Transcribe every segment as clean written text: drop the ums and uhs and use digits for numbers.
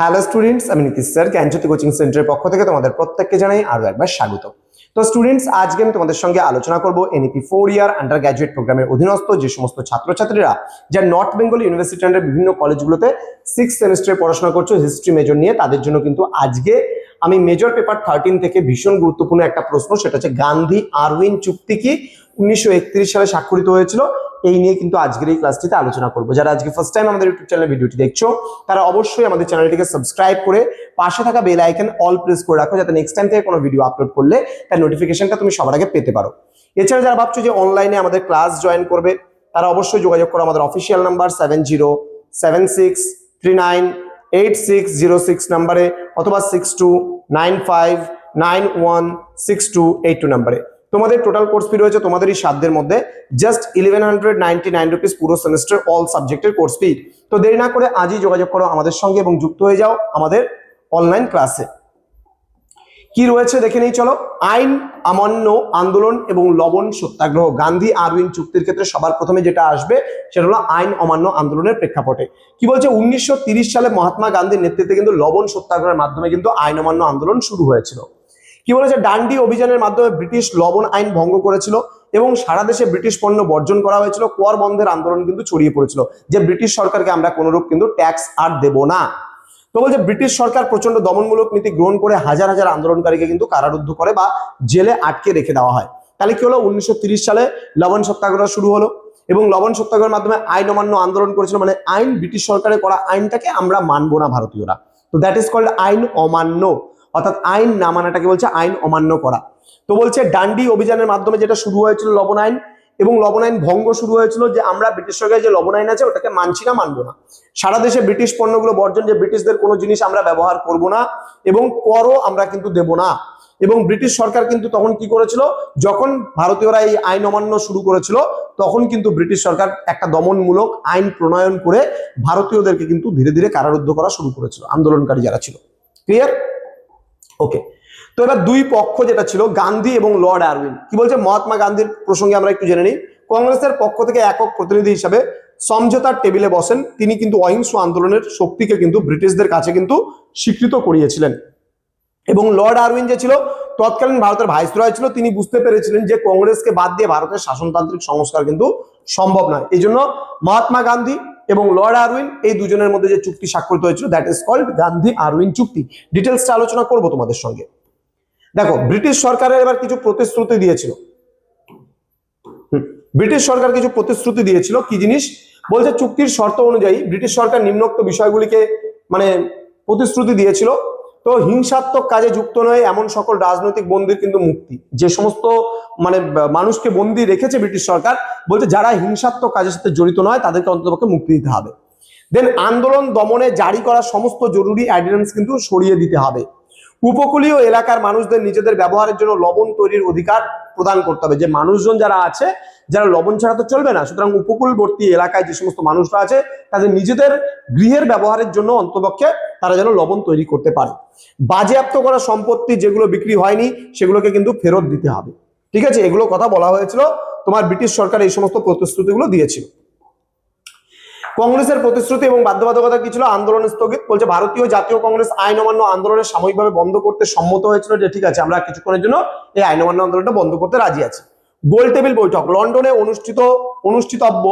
Hello students, আমি Nitish sir জ্ঞানজ্যোতি coaching সেন্টারের পক্ষ থেকে তোমাদের প্রত্যেককে জানাই আরো একবার স্বাগত। তো স্টুডেন্টস, আজকে আমি তোমাদের সঙ্গে আলোচনা করব এনইপি 4 ইয়ার আন্ডার গ্র্যাজুয়েট প্রোগ্রামের অধীনস্থ যে সমস্ত ছাত্রছাত্রীরা যারা নর্থ বেঙ্গল ইউনিভার্সিটি আন্ডার বিভিন্ন কলেজগুলোতে 6th সেমিস্টারে পড়াশোনা করছো হিস্ট্রি মেজর নিয়ে, তাদের জন্য কিন্তু আজকে আমি মেজর পেপার 13 থেকে ভীষণ গুরুত্বপূর্ণ একটা প্রশ্ন, সেটা হচ্ছে গান্ধী আরউইন চুক্তি কি 1931 সালে স্বাক্ষরিত হয়েছিল, এই নিয়ে কিন্তু আজকের এই ক্লাসটিতে আলোচনা করব। যারা আজকে ফার্স্ট টাইম আমাদের ইউটিউব চ্যানেলে ভিডিওটি দেখছো তারা অবশ্যই আমাদের চ্যানেলটিকে সাবস্ক্রাইব করে পাশে থাকা বেল আইকন অল প্রেস করে রাখো, যাতে নেক্সট টাইম থেকে কোনো ভিডিও আপলোড করলে তার নোটিফিকেশনটা তুমি সবার আগে পেতে পারো। এছাড়া যারা ভাবছো যে অনলাইনে আমাদের ক্লাস জয়েন করবে, তারা অবশ্যই যোগাযোগ করো আমাদের অফিসিয়াল নাম্বার 7076398606 নাম্বারে অথবা 6295916282 নাম্বারে। তোমাদের টোটাল কোর্স ফি রয়েছে তোমাদের এই সাধ্যের মধ্যে জাস্ট 1199 রুপিস পুরো সেমিস্টার অল সাবজেক্টের কোর্স ফি। তো দেরি না করে আজই যোগাযোগ করো আমাদের সঙ্গে এবং যুক্ত হয়ে যাও আমাদের অনলাইন ক্লাসে। কি রয়েছে দেখে নেই চলো। আইন অমান্য আন্দোলন এবং লবণ সত্যাগ্রহ। গান্ধী আরউইন চুক্তির ক্ষেত্রে সবার প্রথমে যেটা আসবে সেটা হলো আইন অমান্য আন্দোলনের প্রেক্ষাপটে। কি বলছে, 1930 সালে মহাত্মা গান্ধীর নেতৃত্বে কিন্তু লবণ সত্যাগ্রহের মাধ্যমে কিন্তু আইন অমান্য আন্দোলন শুরু হয়েছিল। কি বলেছে, ডান্ডি অভিযানের মাধ্যমে ব্রিটিশ লবণ আইন ভঙ্গ করেছিল এবং সারা দেশে ব্রিটিশ পণ্য বর্জন করা হয়েছিল। কর বন্ধের আন্দোলন কিন্তু ছড়িয়ে পড়েছিল যে ব্রিটিশ সরকারকে আমরা কোনরূপ কিন্তু ট্যাক্স আর দেব না। তো বলছে ব্রিটিশ সরকার প্রচন্ড দমনমূলক নীতি গ্রহণ করে হাজার হাজার আন্দোলনকারীকে কিন্তু কারারুদ্ধ করে বা জেলে আটকে রেখে দেওয়া হয়। তাহলে কি হলো, 1930 সালে লবণ সত্যাগ্রহ শুরু হলো এবং লবণ সত্যাগ্রহের মাধ্যমে আইন অমান্য আন্দোলন করেছিল, মানে আইন ব্রিটিশ সরকারের করা আইনটাকে আমরা মানবো না ভারতীয়রা। তো দ্যাট ইজ কল্ড আইন অমান্য, অর্থাৎ আইন না মানাটাকে বলছে আইন অমান্য করা। তো বলছে ডান্ডি অভিযানের মাধ্যমে যেটা শুরু হয়েছিল লবণ আইন, এবং লবণ আইন ভঙ্গ শুরু হয়েছিল যে আমরা ব্রিটিশ সরকারের যে লবণ আইন আছে ওটাকে মানছি না, মানবো না। সারা দেশে ব্রিটিশ পণ্যগুলো বর্জন, যে ব্রিটিশদের কোনো জিনিস আমরা ব্যবহার করব না এবং করও আমরা কিন্তু দেব না। এবং ব্রিটিশ সরকার কিন্তু তখন কি করেছিল, যখন ভারতীয়রা এই আইন অমান্য শুরু করেছিল তখন কিন্তু ব্রিটিশ সরকার একটা দমনমূলক আইন প্রণয়ন করে ভারতীয়দেরকে কিন্তু ধীরে ধীরে কারারুদ্ধ করা শুরু করেছিল, আন্দোলনকারী যারা ছিল। ক্লিয়ার? ওকে। তো এবার দুই পক্ষ যেটা ছিল গান্ধী এবং লর্ড আরউইন। কি বলছে, মহাত্মা গান্ধীর প্রসঙ্গে আমরা একটু জেনে নিই। কংগ্রেসের পক্ষ থেকে একক প্রতিনিধি হিসাবে সমঝোতার টেবিলে বসেন। তিনি কিন্তু অহিংস আন্দোলনের শক্তিকে কিন্তু ব্রিটিশদের কাছে কিন্তু স্বীকৃত করিয়েছিলেন। এবং লর্ড আরউইন যে ছিল তৎকালীন ভারতের ভাইসরয় ছিল, তিনি বুঝতে পেরেছিলেন যে কংগ্রেসকে বাদ দিয়ে ভারতের শাসনতান্ত্রিক সংস্কার কিন্তু সম্ভব নয়। এই জন্য মহাত্মা গান্ধী এবং লর্ড আরউইন এই দুজনের মধ্যে যে চুক্তি স্বাক্ষরিত হয়েছিল that is called Gandhi Irwin চুক্তি। ডিটেলসটা আলোচনা করব তোমাদের সঙ্গে। দেখো, ব্রিটিশ সরকারের এবার কিছু প্রতিশ্রুতি দিয়েছিল। ব্রিটিশ সরকার কিছু প্রতিশ্রুতি দিয়েছিল। কি জিনিস বলছে, চুক্তির শর্ত অনুযায়ী ব্রিটিশ সরকার নিম্নোক্ত বিষয়গুলিকে মানে প্রতিশ্রুতি দিয়েছিল। তো হিংসাত্মক কাজে যুক্ত নয় এমন সকল রাজনৈতিক বন্দীর কিন্তু মুক্তি। যে সমস্ত মানে মানুষকে বন্দী রেখেছে ব্রিটিশ সরকার, বলছে যারা হিংসাত্মক কাজের সাথে জড়িত নয় তাদেরকে অন্ততপক্ষে মুক্তি দিতে হবে। দেন আন্দোলন দমনে জারি করা সমস্ত জরুরি অর্ডিন্যান্স কিন্তু সরিয়ে দিতে হবে। উপকূলীয় এলাকার মানুষদের নিজেদের ব্যবহারের জন্য লবণ তৈরির অধিকার প্রদান করতে হবে। যে মানুষজন যারা আছে, যারা লবণ ছাড়া তো চলবে না, সুতরাং উপকূলবর্তী এলাকায় যে সমস্ত মানুষরা আছে তাদের নিজেদের গৃহের ব্যবহারের জন্য অন্তপক্ষে তারা যেন লবণ তৈরি করতে পারে। বাজেয়াপ্ত করা সম্পত্তি যেগুলো বিক্রি হয়নি সেগুলোকে কিন্তু ফেরত দিতে হবে। ঠিক আছে, এগুলো কথা বলা হয়েছিল। তোমার ব্রিটিশ সরকার এই সমস্ত প্রতিশ্রুতিগুলো দিয়েছিল। কংগ্রেসের প্রতিশ্রুতি এবং বাধ্যবাধকতা কি ছিল, আন্দোলন স্থগিত। বলছে ভারতীয় জাতীয় কংগ্রেস আইন অমান্য আন্দোলনের সাময়িকভাবে বন্ধ করতে সম্মত হয়েছিল, যে ঠিক আছে আমরা কিছুক্ষণের জন্য এই আইন অমান্য আন্দোলনটা বন্ধ করতে রাজি আছি। গোল টেবিল বৈঠক, লন্ডনে অনুষ্ঠিতব্য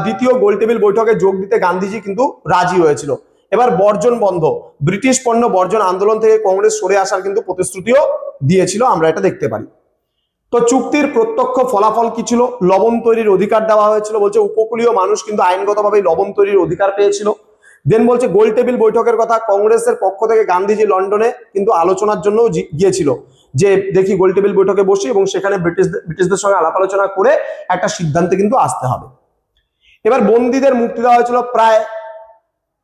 দ্বিতীয় গোল টেবিল বৈঠকে যোগ দিতে গান্ধীজি কিন্তু রাজি হয়েছিল। এবার বর্জন বন্ধ, ব্রিটিশ পণ্য বর্জন আন্দোলন থেকে কংগ্রেস সরে আসার কিন্তু প্রতিশ্রুতিও দিয়েছিল, আমরা এটা দেখতে পারি। তো চুক্তির প্রত্যক্ষ ফলাফল কি ছিল, লবণ তৈরির অধিকার দেওয়া হয়েছিল। বলছে উপকূলীয় মানুষ কিন্তু আইনগতভাবে লবণ তৈরির অধিকার পেয়েছিল। দেন বলছে গোল টেবিল বৈঠকের কথা, কংগ্রেসের পক্ষ থেকে গান্ধীজি লন্ডনে কিন্তু আলোচনার জন্য গিয়েছিল, যে দেখি গোল টেবিল বৈঠকে বসি এবং সেখানে ব্রিটিশদের সঙ্গে আলাপ আলোচনা করে একটা সিদ্ধান্তে কিন্তু আসতে হবে। এবার বন্দীদের মুক্তি দেওয়া হয়েছিল, প্রায়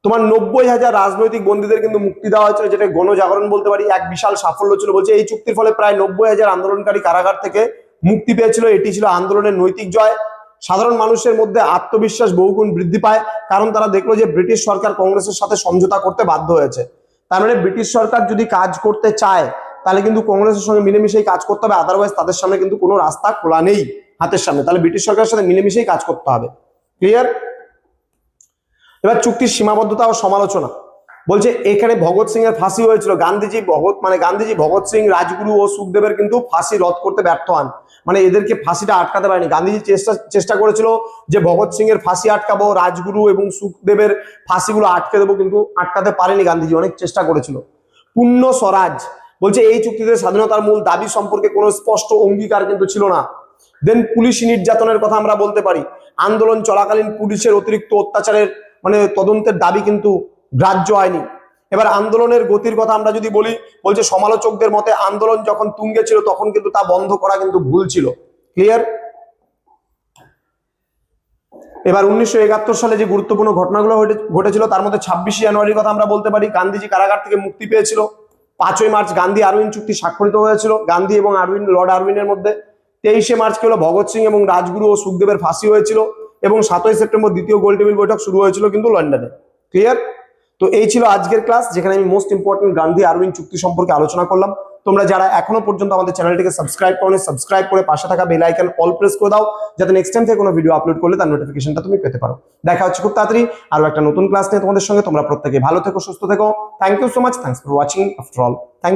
তোমার 90,000 রাজনৈতিক বন্দীদের কিন্তু মুক্তি দেওয়া হয়েছিল, যেটা গণজাগরণ বলতে পারি, এক বিশাল সাফল্য ছিল। বলছে এই চুক্তির ফলে প্রায় 90,000 আন্দোলনকারী কারাগার থেকে মুক্তি পেয়েছিল। এটি ছিল আন্দোলনের নৈতিক জয়। সাধারণ মানুষের মধ্যে আত্মবিশ্বাস বহুগুণ বৃদ্ধি পায়, কারণ তারা দেখলো যে ব্রিটিশ সরকার কংগ্রেসের সাথে সমঝোতা করতে বাধ্য হয়েছে। তার মানে ব্রিটিশ সরকার যদি কাজ করতে চায় তাহলে কিন্তু কংগ্রেসের সঙ্গে মিলেমিশেই কাজ করতে হবে, আদারওয়াইজ তাদের সামনে কিন্তু কোনো রাস্তা খোলা নেই হাতের সামনে। তাহলে ব্রিটিশ সরকারের সাথে মিলেমিশেই কাজ করতে হবে। ক্লিয়ার? এবার চুক্তির সীমাবদ্ধতা ও সমালোচনা। বলছে এখানে ভগৎ সিং এর ফাঁসি হয়েছিল, গান্ধীজি ভগৎ সিং, রাজগুরু ও সুখদেবের কিন্তু ফাঁসি রদ করতে ব্যর্থ হন, মানে এদেরকে ফাঁসিটা আটকাতে পারেনি। গান্ধীজি চেষ্টা করেছিল যে ভগৎ সিং এর ফাঁসি আটকাবো, রাজগুরু এবং সুখদেবের ফাঁসিগুলো আটকে দেবো, কিন্তু আটকাতে পারেনি। গান্ধীজি অনেক চেষ্টা করেছিল। পূর্ণ স্বরাজ, বলছে এই চুক্তিতে স্বাধীনতার মূল দাবি সম্পর্কে কোনো স্পষ্ট অঙ্গীকার কিন্তু ছিল না। দেন পুলিশ নির্যাতনের কথা আমরা বলতে পারি, আন্দোলন চলাকালীন পুলিশের অতিরিক্ত অত্যাচারের মানে তদন্তের দাবি কিন্তু গ্রাহ্য হয়নি। এবার আন্দোলনের গতির কথা আমরা যদি বলি, বলছে সমালোচকদের মতে আন্দোলন যখন তুঙ্গে ছিল তখন কিন্তু তা বন্ধ করা কিন্তু ভুল ছিল। ক্লিয়ার? এবার 1971 সালে যে গুরুত্বপূর্ণ ঘটনাগুলো ঘটেছিল তার মধ্যে 26শে জানুয়ারির কথা আমরা বলতে পারি। গান্ধীজি কারাগার থেকে মুক্তি পেয়েছিল। 5ই মার্চ গান্ধী আরউইন চুক্তি স্বাক্ষরিত হয়েছিল গান্ধী এবং লর্ড আরউইনের মধ্যে। 23শে মার্চ কি হলো, ভগৎ সিং এবং রাজগুরু ও সুখদেবের ফাঁসি হয়েছিল। এবং 7ই সেপ্টেম্বর দ্বিতীয় গোলটেবিল বৈঠক শুরু হয়েছিল কিন্তু লন্ডনে। ক্লিয়ার? তো এই ছিল আজকের ক্লাস, যেখানে আমি মোস্ট ইম্পর্টেন্ট গান্ধী আরউইন চুক্তি সম্পর্কে আলোচনা করলাম। তোমরা যারা এখনো পর্যন্ত আমাদের চ্যানেলটিকে সাবস্ক্রাইব করোনি, সাবস্ক্রাইব করে পাশে থাকা বেল আইকন অল প্রেস করে দাও, যাতে নেক্সট টাইম থেকে কোনো ভিডিও আপলোড করলে তার নোটিফিকেশনটা তুমি পেতে পারো। দেখা হচ্ছে খুব তাড়াতাড়ি আরো একটা নতুন ক্লাস নিয়ে তোমাদের সঙ্গে। তোমরা প্রত্যেকে ভালো থেকো, সুস্থ থেকো। Thank you so much, thanks for watching after all. Thank you.